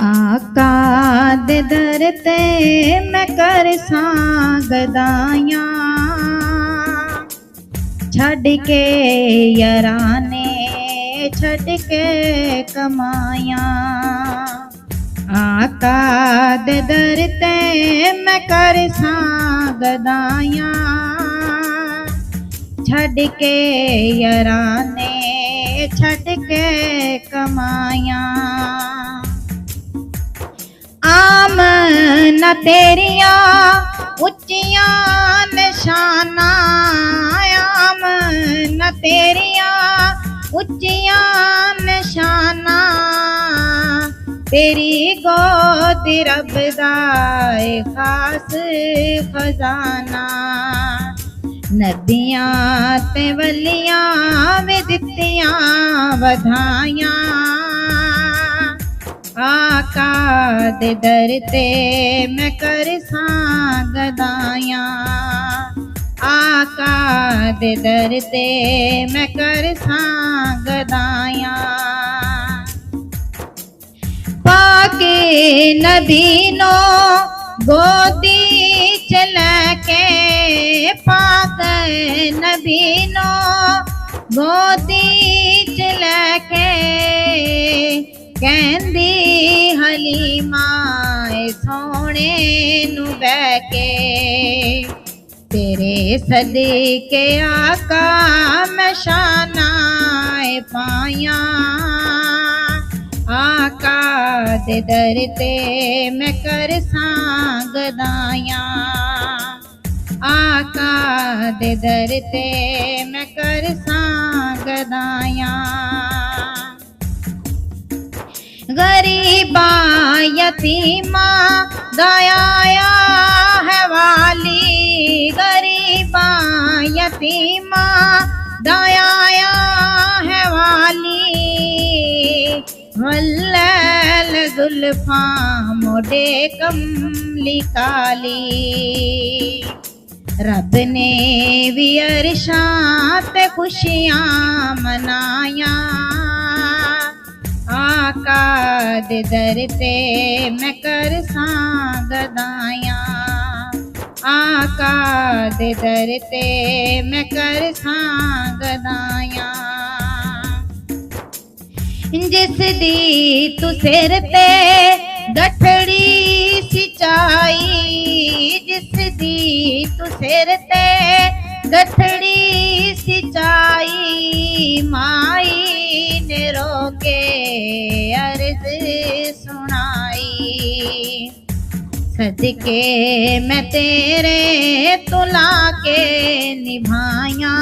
आका दे दर ते मैं करसां गदाइयां, छड़ के याराने छड़ के कमाइयां। आका दे दर ते मैं करसां गदाइयां, छड़ के याराने छड़ के कमाइयां। आमना तेरिया उच्चिया निशाना, आमना तेरिया उच्चिया निशाना, तेरी गोद रब दा खास खजाना। नदियां ते वलियां वे दित्तियां वधाइयां, आका दे दर ते मैं करसां गदाइयां, आका दे दर ते मैं करसां गदाइयां। पाके नबी नो गोदी च लैके, पाक नबी नो गोदी च लैके, कहंदी हलीमा सोने नू बैके, तेरे सदके आका मैं शानाए पाइयां। आका दे दर ते मैं करसां गदाइयां, आका दे दर ते मैं करसां गदाइयां। गरीबा यतीमा दयाया है वाली, गरीबा यतीमा दयाया है वाली, वल्लैल जुल्फा मोडे कमली काली। रब ने भी अरशां ते खुशियां मनाया, आका दे दर ते मैं करसां गदाइयां, आका दे दर ते मैं करसां गदाइयां। जिस दी तू सिर ते गठड़ी सिचाई, जिस दी तू सिर ते गठड़ी सिचाई, माई ने रोके अर्ज सुनाई। सदके मैं तेरे तुला के निभाइयां,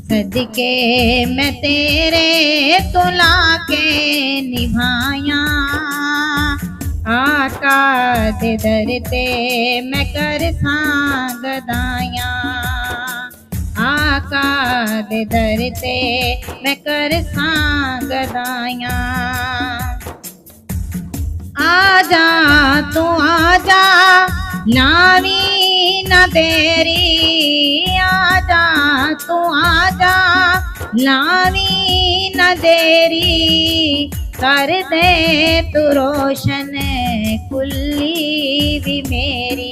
सदके मैं तेरे तुला के निभाइयां। आका दे दर ते मैं करसां गदाइयां, आका दे दर ते मैं करसां गदाइयां। आजा तू आजा लावी ना तेरी, आजा तू आजा लावी ना देरी, कर दे तू रोशन कुल्ली भी मेरी।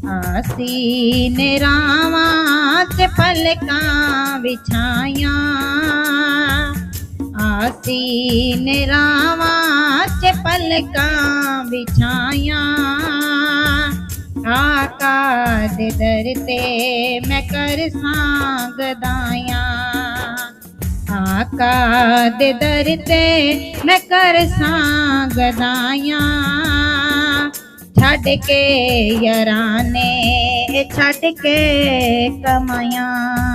आसीन रावां च पलकां बिछाइयां, आसीन रावां च पलकां बिछाइयां। आका दे दर ते मैं करसां गदाइयां, आका दे दर ते मैं करसां गदाइयां। छड़ के याराने छड़ के कमाइयां।